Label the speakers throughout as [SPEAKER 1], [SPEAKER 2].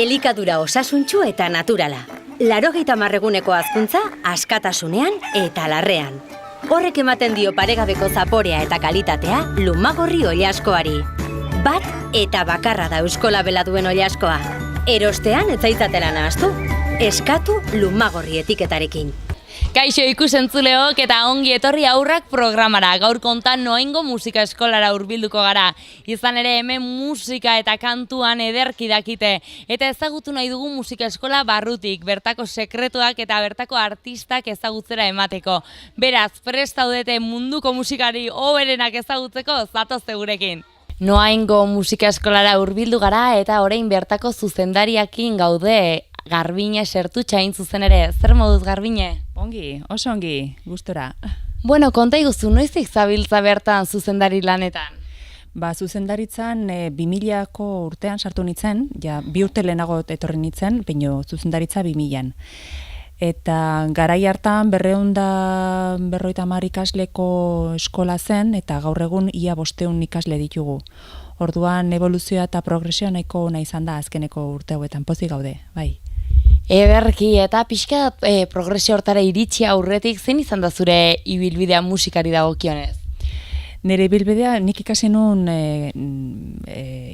[SPEAKER 1] Elikadura osasuntsu eta naturala. 80 eguneko hazkuntza askatasunean eta larrean. Horrek ematen dio paregabeko zaporea eta kalitatea Lumagorri oilaskoari. Bat eta bakarra da euskolabela duen oilaskoa. Erostean ez zaitzatela nahastu. Eskatu Lumagorri etiketarekin.
[SPEAKER 2] Kaixo ikusentzuleok eta ongi etorri aurrak programara. Gaur kontan Noaingo musika eskolara hurbilduko gara. Izan ere hemen musika eta kantuan ederki dakite. Eta ezagutu nahi dugu musika eskola barrutik, bertako sekretuak eta bertako artistak ezagutzera emateko. Beraz, prest zaudete munduko musikari hoberenak ezagutzeko, zatozte gurekin. Noaingo musika eskolara hurbildu gara eta orain bertako zuzendariakin gaude. Garbine Sertutxa hain zuzen ere. Zer moduz, Garbine?
[SPEAKER 3] Ongi, oso ongi, gustora.
[SPEAKER 2] Bueno, konta iguzu, noizik zabiltza bertan zuzendari lanetan?
[SPEAKER 3] Zuzendaritzan 2000ko urtean sartu nintzen, ja 2 urte lehenago etorri nintzen, baina zuzendaritza 2000an. Eta garai hartan 250 ikasleko eskola zen, eta gaur egun ia 500 ikasle ditugu. Orduan evoluzioa eta progresioa nahiko nahi izan da azkeneko urte hauetan, pozik gaude, bai.
[SPEAKER 2] Ederki, eta pixka progresio hortara iritsi aurretik, zein izan da zure ibilbidea musikari dagokionez?
[SPEAKER 3] Nire ibilbidea nik ikasi nuen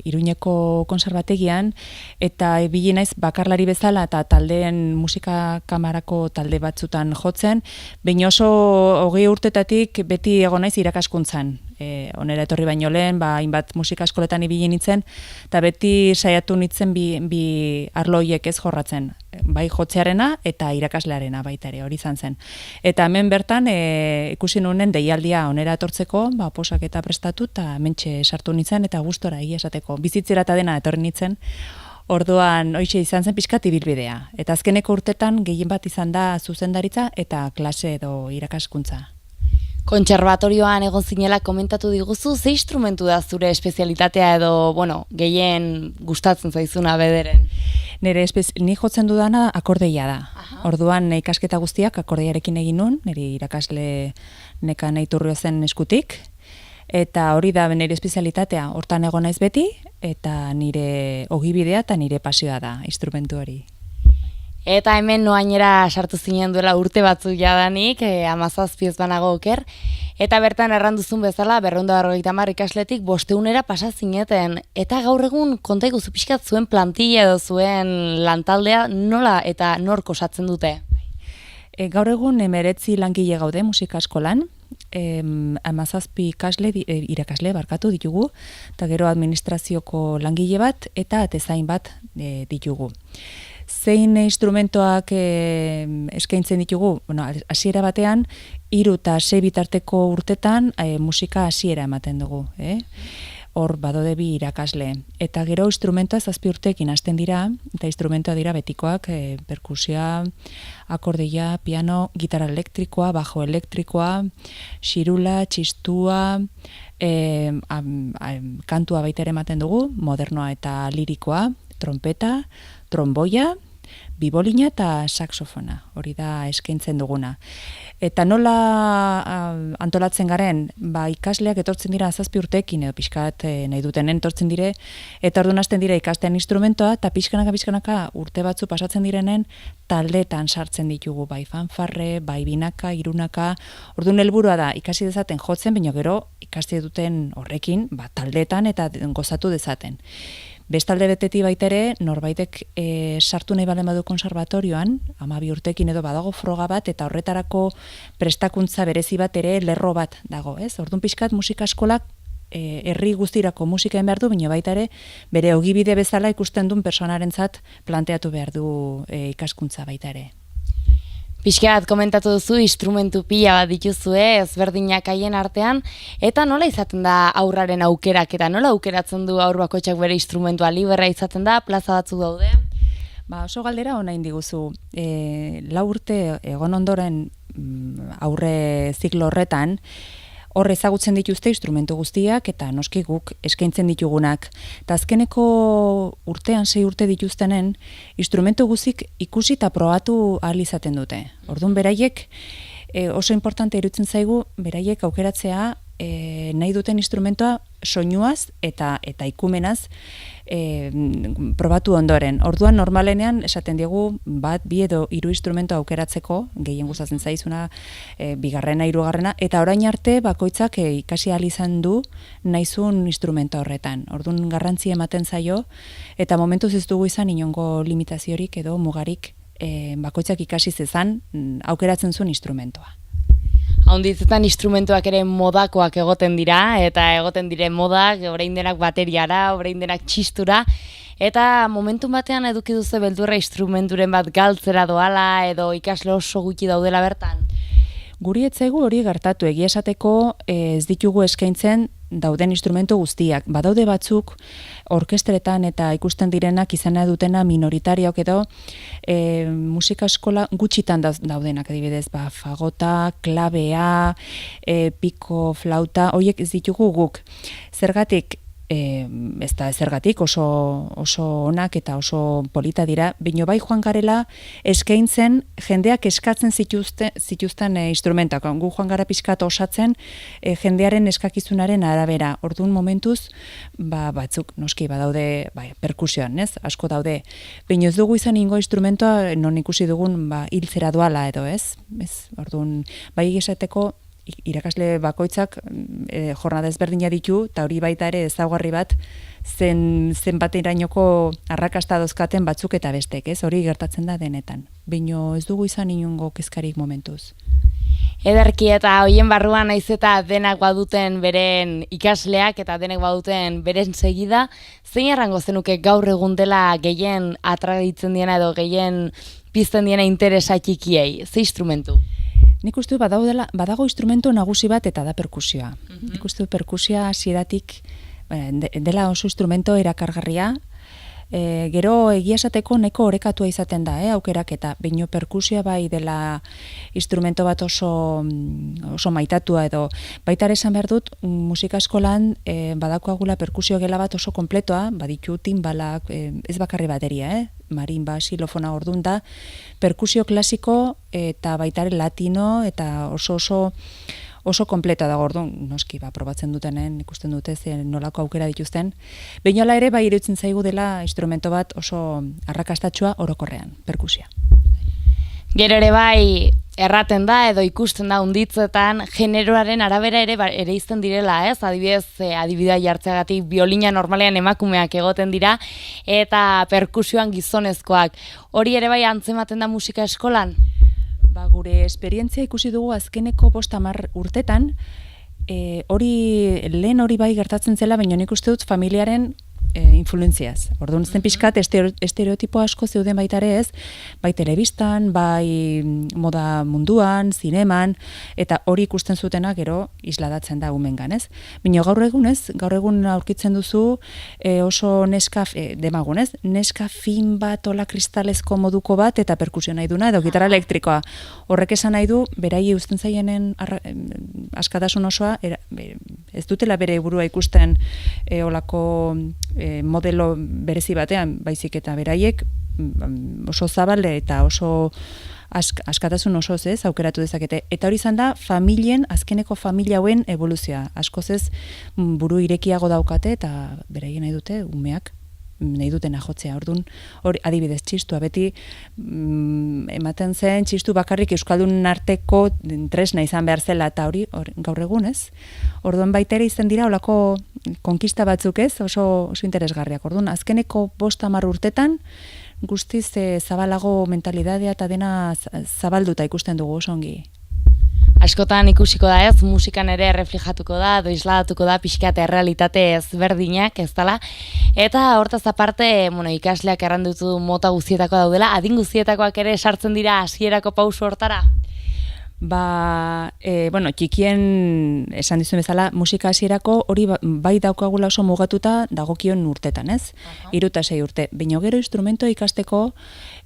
[SPEAKER 3] Iruñeko konserbategian, eta ibili naiz bakarlari bezala eta taldeen musika kamarako talde batzutan jotzen, baina oso 20 urtetatik beti egon naiz irakaskuntzan. Onera etorri baino lehen, hainbat musika eskoletan ibili nintzen, eta beti saiatu nintzen bi arlo horiek ez jorratzen, bai jotzearena eta irakaslearena baita ere, hori izan zen. Eta hemen bertan ikusi nunen deialdia onera etortzeko, posak eta prestatu, eta hementxe sartu nintzen, eta gustora egia esateko, bizitzera eta dena etorri nintzen, orduan hoixe izan zen pixkat ibilbidea. Eta azkeneko urtetan gehien bat izan da zuzendaritza eta klase edo irakaskuntza.
[SPEAKER 2] Kontserbatorioan egon zinela komentatu diguzu, ze instrumentu da zure espezialitatea edo, gehien gustatzen zaizuna bederen?
[SPEAKER 3] Ni jotzen dudana akordeia da. Orduan ikasketa guztiak akordeiarekin egin nun, nire irakasle Nekane Iturriozen eskutik, eta hori da nire espezialitatea, hortan egon naiz beti, eta nire ogibidea eta nire pasioa da instrumentu hori.
[SPEAKER 2] Eta hemen Noainera sartu zinen duela urte batzuk jadanik, 17 ez banago oker, eta bertan erranduzun bezala 250 ikasletik 500era pasa zineten. Eta gaur egun konta iguzu pixkat zuen plantilla edo zuen lantaldea nola eta nork osatzen dute?
[SPEAKER 3] Gaur egun 19 langile gaude musika eskolan, 17 irakasle barkatu ditugu, eta gero administrazioko langile bat eta atezain bat ditugu. Zein instrumentoak eskaintzen ditugu? Hasiera batean, 3 eta 6 bitarteko urtetan musika hasiera ematen dugu. Hor badaude 2 irakasle. Eta gero instrumentoa 7 urteekin hasten dira, eta instrumentoa dira betikoak, perkusioa, akordeia, piano, gitarra elektrikoa, bajo elektrikoa, xirula, txistua, kantua baita ere ematen dugu, modernoa eta lirikoa, trompeta, tromboia, bibolina eta saxofona, hori da eskaintzen duguna. Eta nola antolatzen garen, ikasleak etortzen dira 7 urteekin, edo pixkat nahi dutenen etortzen dire, eta orduan hasten dira ikastean instrumentoa, eta pixkanaka urte batzu pasatzen direnen taldetan sartzen ditugu, bai fanfarre, bai binaka, irunaka, orduan helburua da ikasi dezaten jotzen, baina gero ikasi duten horrekin, taldetan eta gozatu dezaten. Bestalde beteti baitere, norbaitek sartu nahi balen badu konserbatorioan, 12 urtekin edo badago froga bat, eta horretarako prestakuntza berezi bat ere lerro bat dago, ez? Orduan pixkat musika eskolak herri guztirako musika egin behar du, baina baita ere bere ogibide bezala ikusten duen personarentzat planteatu behar du ikaskuntza baita ere.
[SPEAKER 2] Pixka bat komentatu duzu, instrumentu pila bat dituzue, ezberdinak haien artean, eta nola izaten da aurraren aukerak, eta nola aukeratzen du aur bakoitzak bere instrumentua liberra izaten da, plaza batzuk daude?
[SPEAKER 3] Oso galdera ona indiguzu. 4 urte egon ondoren aurre ziklo horretan, hor ezagutzen dituzte instrumentu guztiak eta noski guk eskaintzen ditugunak. Eta azkeneko urtean 6 urte dituztenen, instrumentu guztik ikusi eta probatu ahal izaten dute. Orduan beraiek oso importante iruditzen zaigu, beraiek aukeratzea nahi duten instrumentoa soinuaz eta ikumenaz probatu ondoren. Orduan normalenean esaten diegu bat, bi edo hiru instrumento aukeratzeko, gehien gustatzen zaizuna, bigarrena, hirugarrena, eta orain arte bakoitzak ikasi ahal izan du naizun instrumento horretan. Orduan garrantzi ematen zaio, eta momentuz ez dugu izan inongo limitaziorik edo mugarik bakoitzak ikasi zezan aukeratzen zuen instrumentoa.
[SPEAKER 2] Haunditzetan instrumentuak ere modakoak egoten dira, eta egoten diren modak, orain denak bateriara, orain denak txistura, eta momentu batean eduki duzu beldurra instrumenturen bat galtzera doala, edo ikasle oso gutxi daudela bertan?
[SPEAKER 3] Guri etzaigu hori gertatu, egia esateko ez ditugu eskaintzen dauden instrumentu guztiak. Badaude batzuk orkestretan eta ikusten direnak izena dutena minoritariok edo musika eskola gutxitan daudenak, adibidez, fagota, klabea, piko, flauta, horiek ez ditugu guk. Zergatik, ez da zergatik oso onak eta oso polita dira, baina bai joan garela eskaintzen jendeak eskatzen zituzten instrumentak. Gu joan gara pixkat osatzen jendearen eskakizunaren arabera. Orduan momentuz, batzuk noski badaude perkusioan, ez? Asko daude. Baina ez dugu izan ingo instrumentoa non ikusi dugun hiltzera doala edo, ez? Orduan, bai esateko irakasle bakoitzak jornada ezberdina ditu, eta hori baita ere ezaugarri bat zenbaterainoko arrakasta dauzkaten batzuk eta bestek, ez? Hori gertatzen da denetan. Baina ez dugu izan inongo kezkarik momentuz.
[SPEAKER 2] Ederki eta hoien barruan naiz eta denak baduten beren ikasleak eta denek baduten beren segida, zein errango zenuke gaur egun dela gehien atraditzen diena edo gehien pizten diena interesa txikiei? Ze instrumentu?
[SPEAKER 3] Nik uste badago instrumento nagusi bat eta da perkusioa. Nik uste perkusioa hasieratik dela oso instrumento erakargarria. Gero egia esateko nahiko orekatua izaten da, aukeraketa. Baina perkusioa bai dela instrumento bat oso maitatua edo. Baita ere esan behar dut, musika eskolan badakoagula perkusio gela bat oso kompletoa, baditu timbalak, ez bakarri bateria, marimba, xilofona, orduan da, perkusio klasiko eta baita ere latino eta oso kompleta dago, orduan, noski, probatzen dutenen, ikusten dute nolako aukera dituzten. Baina hala ere, bai iruditzen zaigu dela instrumento bat oso arrakastatxua orokorrean, perkusia.
[SPEAKER 2] Gero ere bai, erraten da edo ikusten da unditzetan generoaren arabera ere izten direla, ez? Adibidez, adibidea jartzeagatik biolina normalean emakumeak egoten dira eta perkusioan gizonezkoak. Hori ere bai antzematen da musika eskolan?
[SPEAKER 3] Gure esperientzia ikusi dugu azkeneko 5-10 urtetan, lehen hori bai gertatzen zela, baina nik uste dut familiaren influenziaz. Orduan, zen pixkat estereotipo asko zeuden baita ere ez, bai telebistan, bai moda munduan, zineman, eta hori ikusten zutena gero isladatzen da umengan, ez? Baina gaur egun aurkitzen duzu oso neska fin bat, ola kristalezko moduko bat, eta perkusio nahi duna, edo gitarra elektrikoa. Horrek esan nahi du, berai uzten zaienen askatasun osoa, ez dutela bere burua ikusten olako modelo berezi batean, baizik eta beraiek oso zabale eta oso askatasun osoz ez, aukeratu dezakete. Eta hori izan da, azkeneko familia hauen evoluzioa. Askoz ez buru irekiago daukate eta beraien nahi dute, umeak nahi dutena jotzea. Orduan, hori adibidez txistua, beti ematen zen txistu bakarrik euskaldun arteko tresna izan behar zela, eta hori gaur egun ez. Orduan baita ere izan dira olako konkista batzuk ez, oso interesgarriak. Orduan, azkeneko 5-10 urtetan guztiz zabalago mentalidadea eta dena zabalduta ikusten dugu oso ongi.
[SPEAKER 2] Askotan ikusiko da ez, musikan ere reflejatuko da, edo isladatuko da pixkat errealitate ezberdinak, ez dela. Eta hortaz aparte, ikasleak errandutu mota guztietako daudela, adin guztietakoak ere sartzen dira hasierako pauso hortara?
[SPEAKER 3] Txikien esan dizuen bezala, musika hasierako hori bai daukagula oso mugatuta dagokion urtetan, ez? 3 eta 6 urte. Baina gero instrumento ikasteko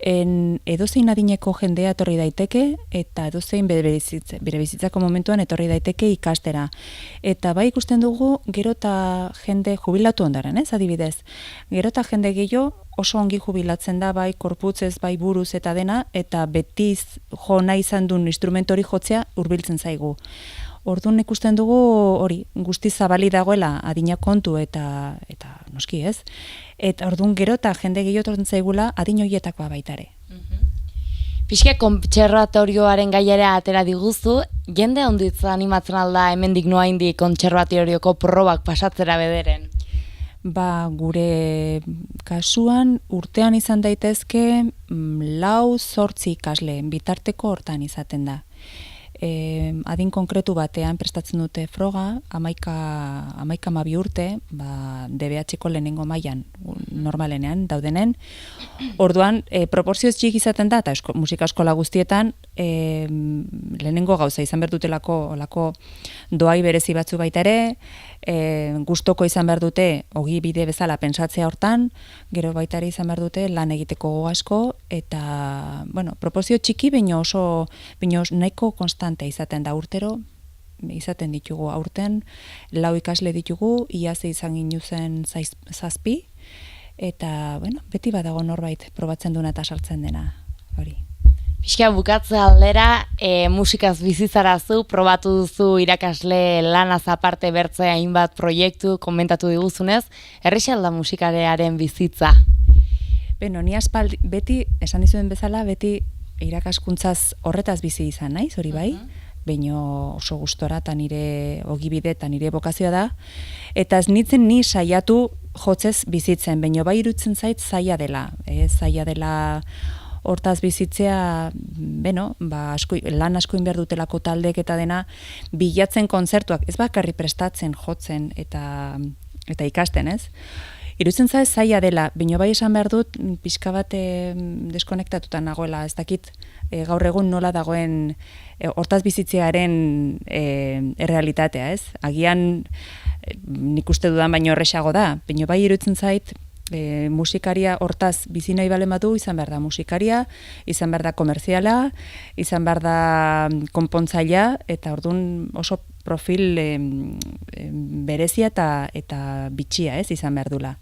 [SPEAKER 3] edozein adineko jendea etorri daiteke eta edozein bere bizitzako momentuan etorri daiteke ikastera. Eta bai ikusten dugu gero eta jende jubilatu ondaren, ez? Adibidez, gero eta jende gehiago oso ongi jubilatzen da, bai korputzez, bai buruz eta dena, eta betiz jo nahi izan duen instrumento hori jotzea hurbiltzen zaigu. Orduan ikusten dugu hori, guzti zabali dagoela adina kontu eta noski ez. Eta orduan gero eta jende gehiagotzen zaigula adin horietakoa baita ere.
[SPEAKER 2] Pixke kontserbatorioaren gaiera atera diguzu, jende handitza animatzen alda hemendik noaindik kontserbatorioko probak pasatzera bederen?
[SPEAKER 3] Gure kasuan urtean izan daitezke 4-8 ikasle bitarteko hortan izaten da. Adin konkretu batean prestatzen dute froga, 11-12 urte, DBH-ko lehenengo mailan normalenean daudenen. Orduan, proporzioz txik izaten da, eta musika eskola guztietan, lehenengo gauza izan behar dutelako olako doai berezi batzu baita ere, gustoko izan behar dute ogi bide bezala pentsatzea hortan, gero baita ere izan behar dute lan egiteko gogo asko, eta, proporzio txiki, baina oso nahiko konstante izaten da urtero, izaten ditugu aurten, 4 ikasle ditugu, iaz izan ginuzen 7, eta, beti badago norbait probatzen duna eta sartzen dena, hori.
[SPEAKER 2] Pixka bukatze aldera, musikaz bizizarazu, probatu duzu irakasle lanaz aparte bertze hainbat proiektu, komentatu diguzunez, errexal da musikarearen bizitza?
[SPEAKER 3] Ni aspaldi, beti, esan dizuen bezala, beti irakaskuntzaz horretaz bizi izan naiz, hori bai, baino oso gustora eta nire ogibide eta nire bokazioa da, eta ez nintzen ni saiatu jotzez bizitzen, baino bai irutzen zait zaila dela, hortaz bizitzea, lan asko behar dutelako taldek eta dena, bilatzen kontzertuak, ez bakarri prestatzen, jotzen eta ikasten, ez? Irutzen zait zaila dela, baina bai esan behar dut, pixka bat deskonektatuta nagoela, ez dakit gaur egun nola dagoen hortaz bizitzearen errealitatea, ez? Agian nik uste dudan baino horrexago da, baina bai irutzen zait, musikaria hortaz bizi nahi balen badu, izan behar da musikaria, izan behar da komerziala, izan behar da konpontzailea, eta orduan oso profil berezia eta bitxia, ez, izan behar dula.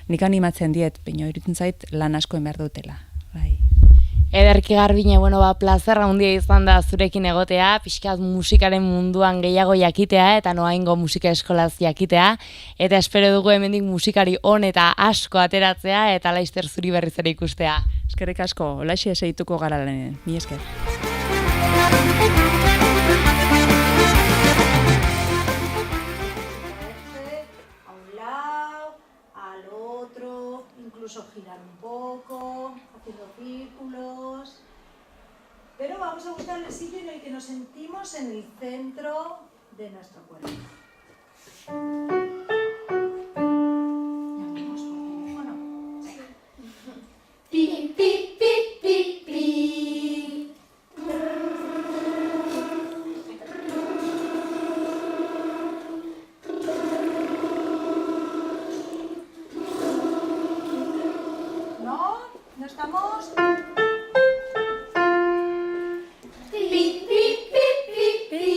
[SPEAKER 3] Nik animatzen diet, baina irutzen zait lan asko behar dutela. Bai.
[SPEAKER 2] Ederki Garbine, plazer handia izan da zurekin egotea, pixkaz musikaren munduan gehiago jakitea eta noaingo musika eskolaz jakitea, eta espero dugu hemendik musikari on eta asko ateratzea eta laizter zuri berriz ere ikustea.
[SPEAKER 3] Eskerrik asko, laixi eseituko gara lanen, mi esker.
[SPEAKER 4] Incluso girar un poco, haciendo círculos. Pero vamos a buscar el sitio en el que nos sentimos en el centro de nuestro cuerpo. ¿Llamamos por teléfono? Pi, pi, pi, pi, pi. ¿No estamos? Pi, pi, pi, pi, pi.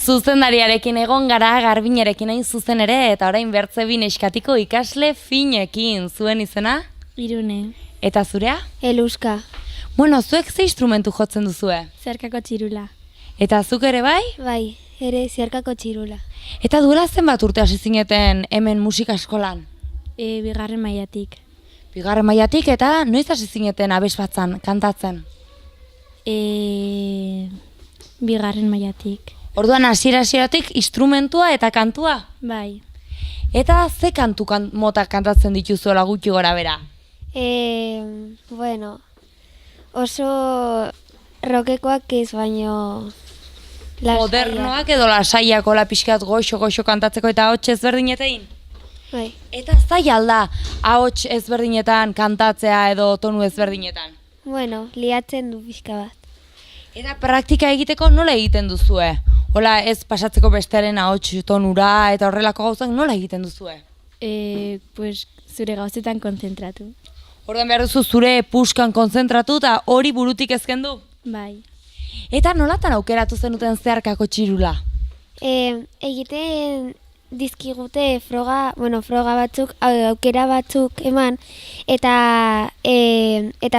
[SPEAKER 2] Zuzendariarekin egon gara, Garbinarekin hain zuzen ere, eta orain Bertzebin eskatiko ikasle finekin. Zuen izena?
[SPEAKER 5] Irune.
[SPEAKER 2] Eta zurea?
[SPEAKER 5] Eluska.
[SPEAKER 2] Bueno, zuek ze instrumentu jotzen duzue?
[SPEAKER 5] Zerkako txirula.
[SPEAKER 2] Eta zuk ere bai?
[SPEAKER 5] Bai, ere zerkako txirula.
[SPEAKER 2] Eta duela zenbat urte hasi zineten hemen musika eskolan?
[SPEAKER 5] Bigarren mailatik.
[SPEAKER 2] Bigarren mailatik eta noiz hasi zineten abesbatzan, kantatzen?
[SPEAKER 5] Bigarren mailatik.
[SPEAKER 2] Orduan hasieratik instrumentua eta kantua?
[SPEAKER 5] Bai.
[SPEAKER 2] Eta ze kantu mota kantatzen dituzuela gutxi gora bera?
[SPEAKER 5] Bueno, oso rokekoak ez baino lasaiak.
[SPEAKER 2] Modernoak edo lasaiak ola pixkat goxo kantatzeko eta ahots ezberdinetein?
[SPEAKER 5] Bai.
[SPEAKER 2] Eta zaila alda ahots ezberdinetan kantatzea edo tonu ezberdinetan?
[SPEAKER 5] Bueno, liatzen du pixka bat.
[SPEAKER 2] Eta praktika egiteko nola egiten duzue? Hola ez pasatzeko bestearen ahots tonura eta horrelako gauzak nola egiten duzue?
[SPEAKER 5] Pues zure gauzetan konzentratu.
[SPEAKER 2] Orduan behar duzu zure puskan konzentratu eta hori burutik ezkendu?
[SPEAKER 5] Bai.
[SPEAKER 2] Eta nolatan aukeratu zenuten zeharkako txirula?
[SPEAKER 5] Egiten dizkigute froga batzuk, aukera batzuk eman, eta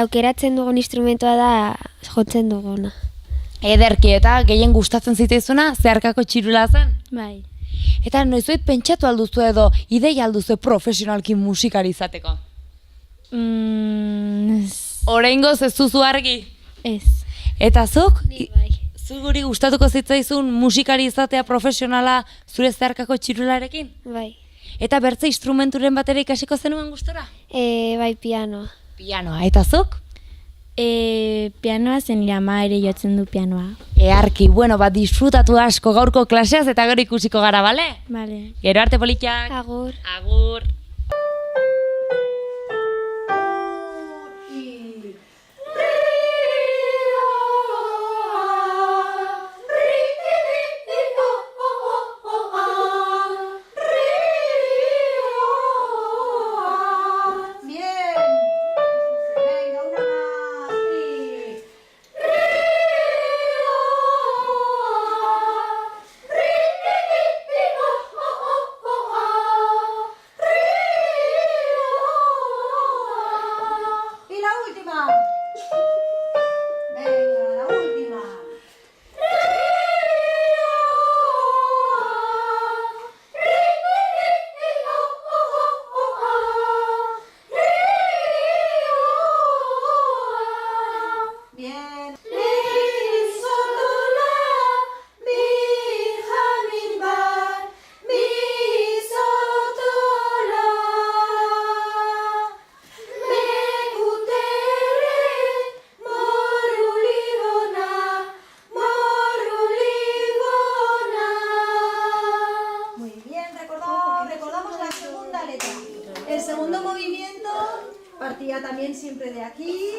[SPEAKER 5] aukeratzen dugun instrumentua da jotzen duguna.
[SPEAKER 2] Ederki eta gehien gustatzen ziteizuna zeharkako txirula zen?
[SPEAKER 5] Bai.
[SPEAKER 2] Eta noizuet pentsatu alduzu edo ideia alduzu profesionalki musikari izateko? Oraingoz ez duzu argi?
[SPEAKER 5] Ez.
[SPEAKER 2] Eta zuk?
[SPEAKER 5] Ni bai.
[SPEAKER 2] Zu guri gustatuko zitzaizun musikari izatea profesionala zure zeharkako txirularekin?
[SPEAKER 5] Bai.
[SPEAKER 2] Eta bertze instrumenturen batera ikasiko zenuen gustora?
[SPEAKER 5] Bai, pianoa.
[SPEAKER 2] Pianoa, eta zuk?
[SPEAKER 5] Pianoa zen nire ama ere jotzen du pianoa.
[SPEAKER 2] Earki, bueno, disfrutatu asko gaurko klaseaz eta gero ikusiko gara, bale?
[SPEAKER 5] Bale.
[SPEAKER 2] Gero arte politak.
[SPEAKER 5] Agur.
[SPEAKER 2] Agur.
[SPEAKER 4] El segundo movimiento partía también siempre de aquí.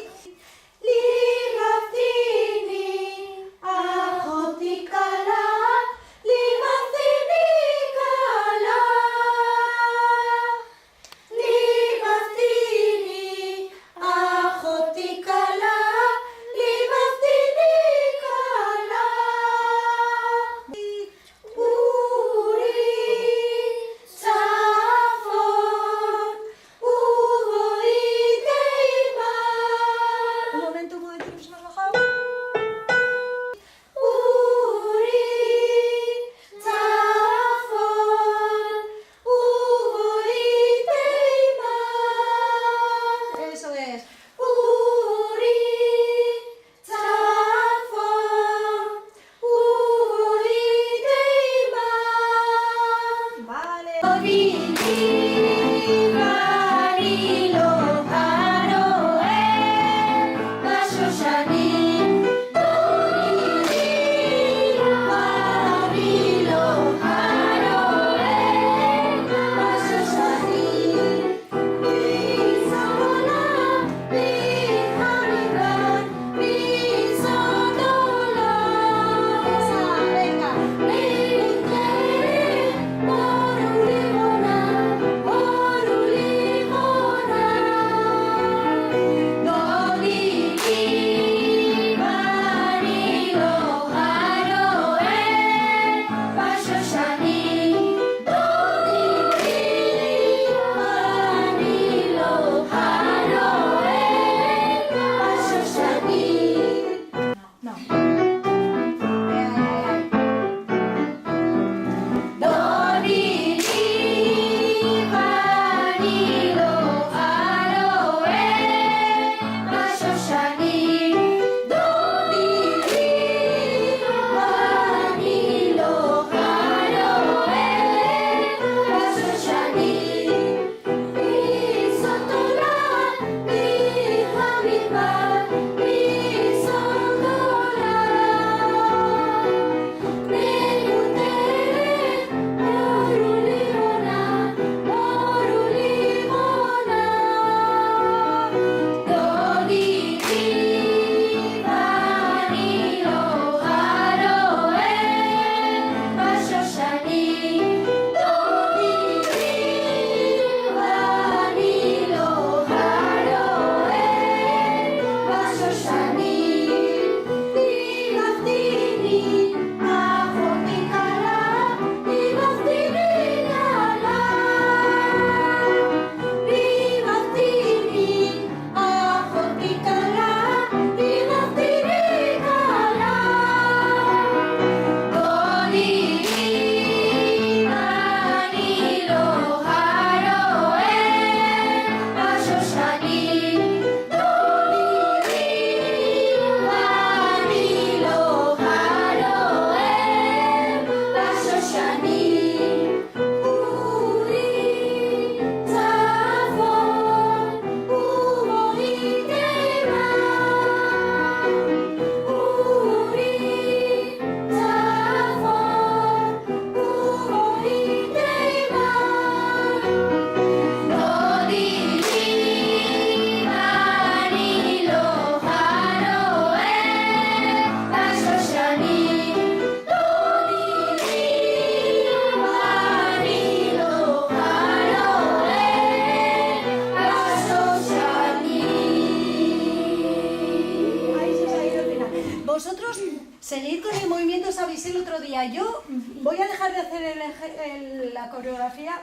[SPEAKER 4] también os avisé el otro día, yo voy a dejar de hacer la coreografía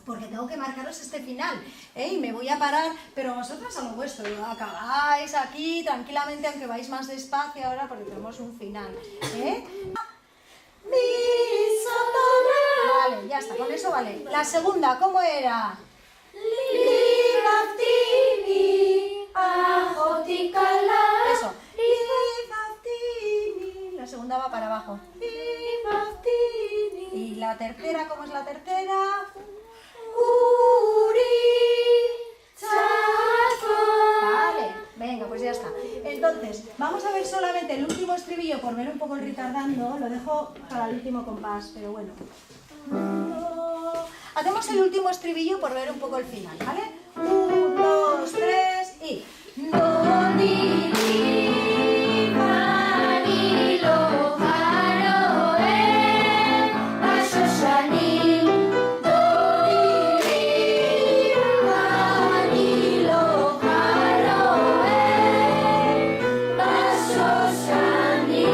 [SPEAKER 4] porque tengo que marcaros este final, y me voy a parar, pero vosotras a lo vuestro, acabáis aquí tranquilamente, aunque vais más despacio ahora porque tenemos un final, Vale, ya está, con eso vale. La segunda, ¿cómo era? Eso. La segunda va para abajo. Y la tercera, ¿cómo es la tercera? Vale, venga, pues ya está. Entonces, vamos a ver solamente el último estribillo por ver un poco el retardando. Lo dejo para el último compás, pero bueno. Hacemos el último estribillo por ver un poco el final, ¿vale? 1, 2, 3 y... Do, di, di, fa, mi, lo, fa, lo, fa, shoshani. Do, di, di, fa, mi, lo, fa, lo, fa, shoshani.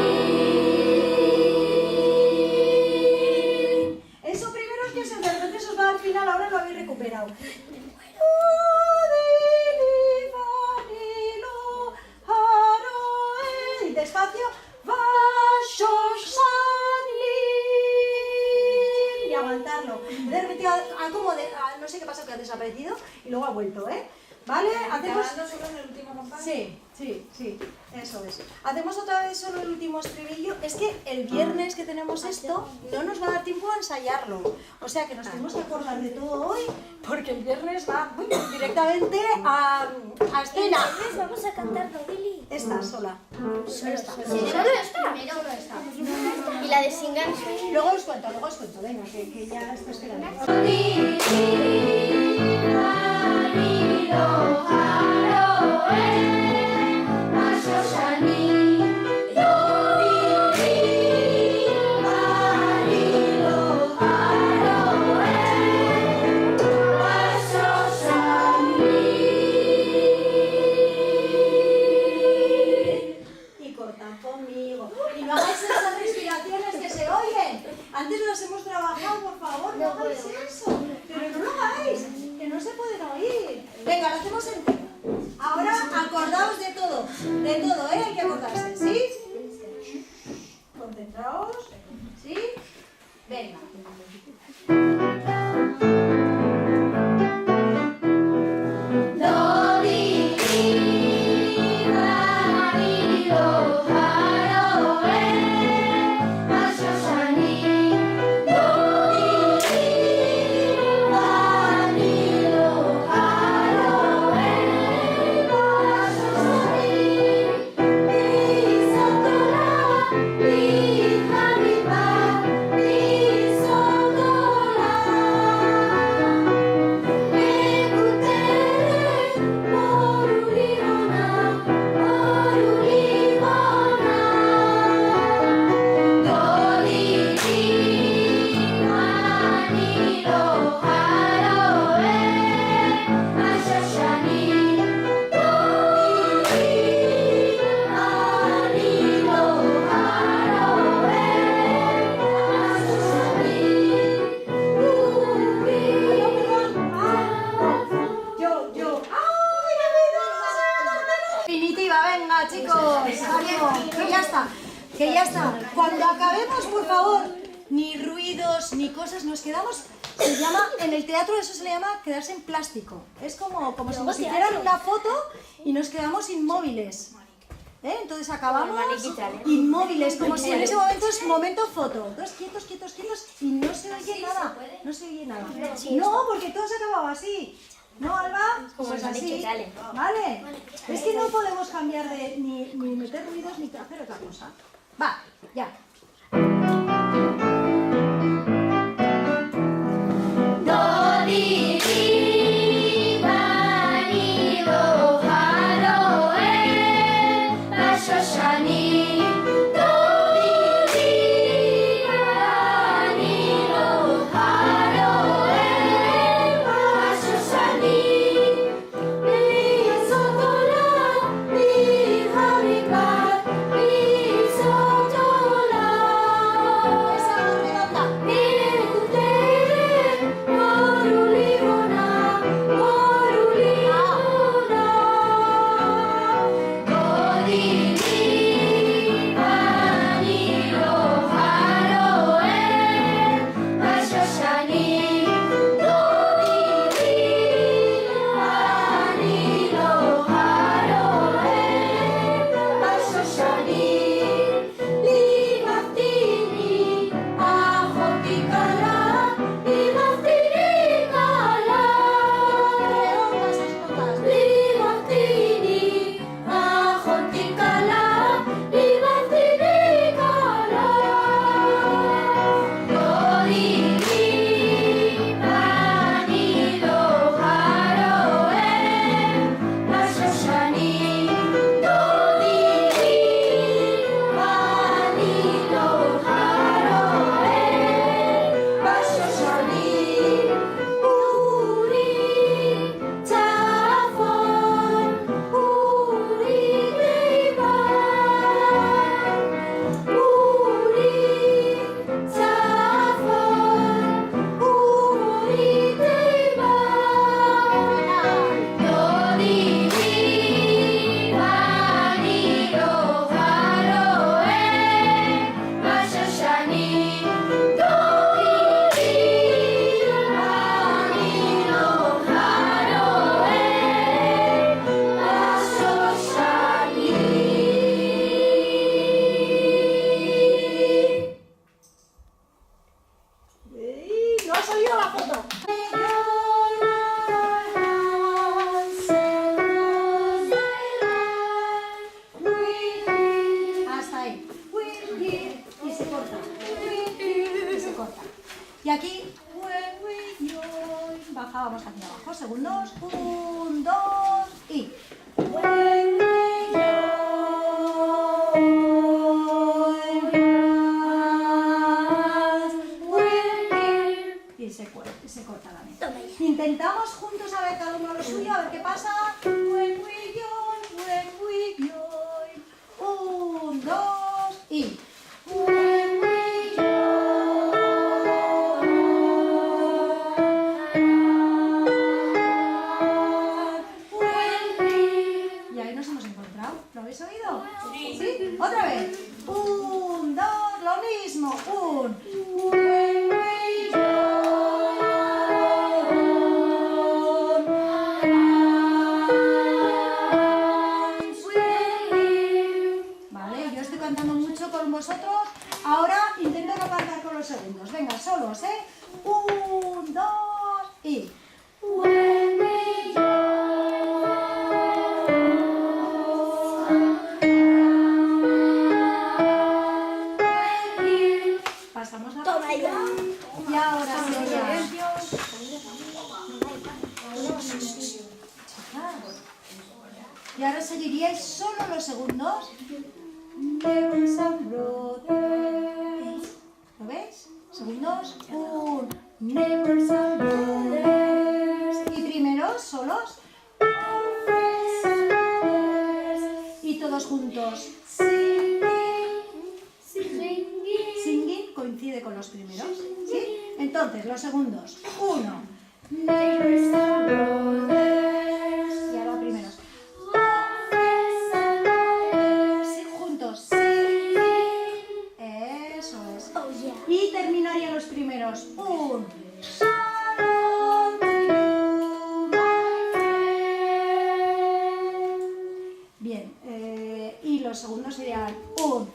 [SPEAKER 4] Eso primero es que se de repente se os va al final, ahora lo habéis recuperado. Despacio, y aguantarlo. De repente, no sé qué pasa, que ha desaparecido y luego ha vuelto, ¿Vale? Hacemos solo en el último compás. Sí, eso es. Hacemos otra vez solo el último estribillo. Es que el viernes que tenemos esto, no nos va a dar tiempo a ensayarlo. O sea que nos tenemos que acordar de todo hoy, porque el viernes va directamente a escena.
[SPEAKER 6] ¿El viernes vamos a cantar Billy?
[SPEAKER 4] Esta, sola. Solo esta.
[SPEAKER 6] ¿Solo esta? ¿Y la de Singan Swing?
[SPEAKER 4] Luego os cuento, venga, que ya está esperando. Y cortad conmigo. Y no hagáis esas respiraciones que se oyen. Antes las hemos trabajado, por favor, no hagáis eso. Pero no lo hagáis, que no se pueden oír. Venga, lo hacemos entero. Ahora acordaos de todo, hay que acordarse, ¿sí? Concentraos, ¿sí? Venga. Do, di, di, fa, mi, lo, fa, lo, fa, shoshani. Do, di, di, fa, mi, lo, fa, lo, fa, shoshani. Mi, sol, do, la, mi, fa, mi, fa, mi, sol, do, la. Definitiva, venga chicos, ánimo, que ya está. Cuando acabemos, por favor, ni ruidos, ni cosas, nos quedamos, se llama, en el teatro eso se le llama quedarse en plástico. Es como si nos hicieran una foto y nos quedamos inmóviles. Entonces acabamos inmóviles, como si en ese momento es momento foto. Todos quietos y no se oye nada. No se oye nada. No, porque todo se acababa así. ¿No, Alba? Pues así. ¿Vale? Es que no podemos cambiar de ni meter ruidos ni hacer otra cosa. Va, ya. Do, di, di, fa, mi, lo, fa, lo, fa, shoshani. Do, di, di, fa, mi, lo, fa, lo, fa, shoshani. Mi, sol, do, la, mi, fa, mi, fa, mi, sol, do, la. Y aquí, when we join, bajábamos hacia abajo, segundos, 1, 2 y when we join, y se corta la mente. Intentamos juntos a ver cada uno lo suyo, a ver qué pasa. When we join, 1, 2 y when we y ahí nos hemos encontrado. ¿Lo habéis oído? Sí. Otra vez. 1, 2, lo mismo. 1. When we Vale, yo estoy cantando mucho con vosotros. Ahora intento no cantar con los segundos. Venga, solos, 1, 2 y when we pasamos la música. Y ahora sería y ahora seguiríais solo los segundos. Neighbors and brothers. ¿Lo veis? Segundos. 1. Neighbors and brothers. Y primeros, solos. Y todos juntos. Singing coincide con los primeros. ¿Sí? Entonces, los segundos. 1. Neighbors and brothers. Y ahora primeros. Juntos. Eso es. Y terminarían los primeros. 1. Bien. Y los segundos serían 1.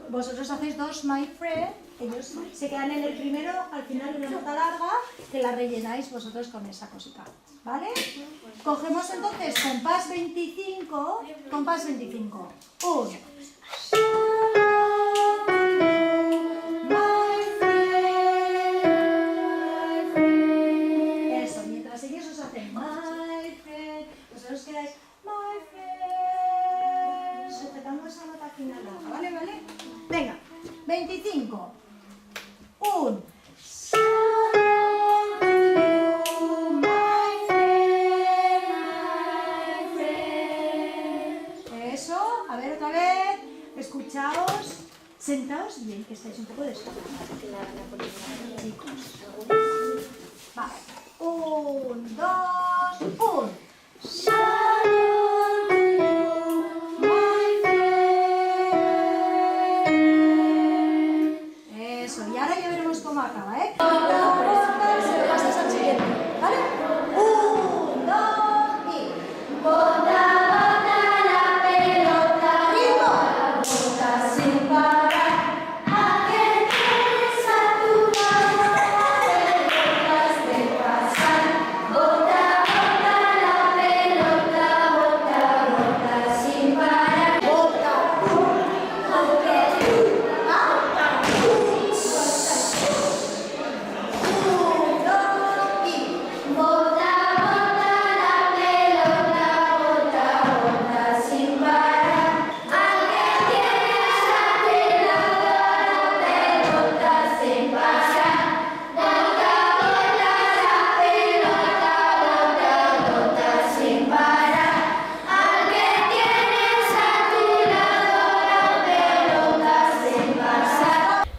[SPEAKER 4] Vosotros hacéis 2 my friend, ellos se quedan en el primero, al final una nota larga, que la rellenáis vosotros con esa cosita, ¿vale? Cogemos entonces compás 25, 1. Eso, mientras ellos os hacen my friend, vosotros quedáis my friend, sujetando esa nota final larga, ¿vale? Venga, 25. 1. Eso, a ver otra vez. Escuchaos. Sentaos bien, que estáis un poco descansados. Chicos. Vale. 1, 2, 1. Eso, y ahora ya veremos cómo acaba, ¿eh? Se lo pasas al siguiente, ¿vale? 1, 2 y... Bota, bota la pelota, ritmo. Bota sin parar, a que tienes a tu lado, pelotas de pasar. Bota, bota la pelota, bota, bota sin parar. Bota,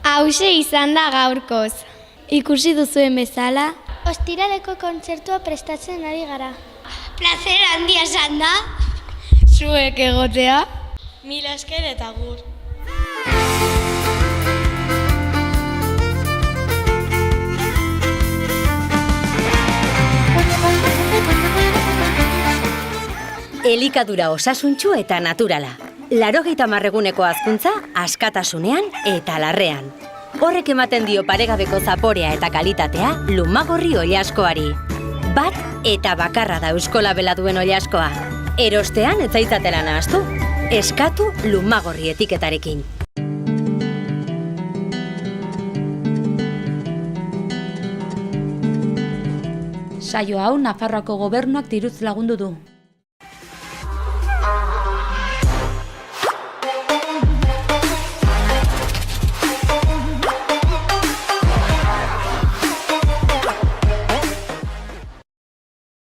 [SPEAKER 5] Hauxe izan da gaurkoz. Ikusi duzuen bezala,
[SPEAKER 6] Ostiraleko kontzertua prestatzen ari gara.
[SPEAKER 5] plazer handia izan da. Zuek egotea. Mila esker eta gur.
[SPEAKER 1] Elikadura osasuntsu eta naturala. 80 eguneko hazkuntza askatasunean eta larrean. Horrek ematen dio paregabeko zaporea eta kalitatea Lumagorri oilaskoari. Bat Eta bakarra da euskolabela duen oilaskoa. Erostean ez zaitzatela nahaztu. Eskatu Lumagorri etiketarekin.
[SPEAKER 7] Saio hau Nafarroako gobernuak diruz lagundu du.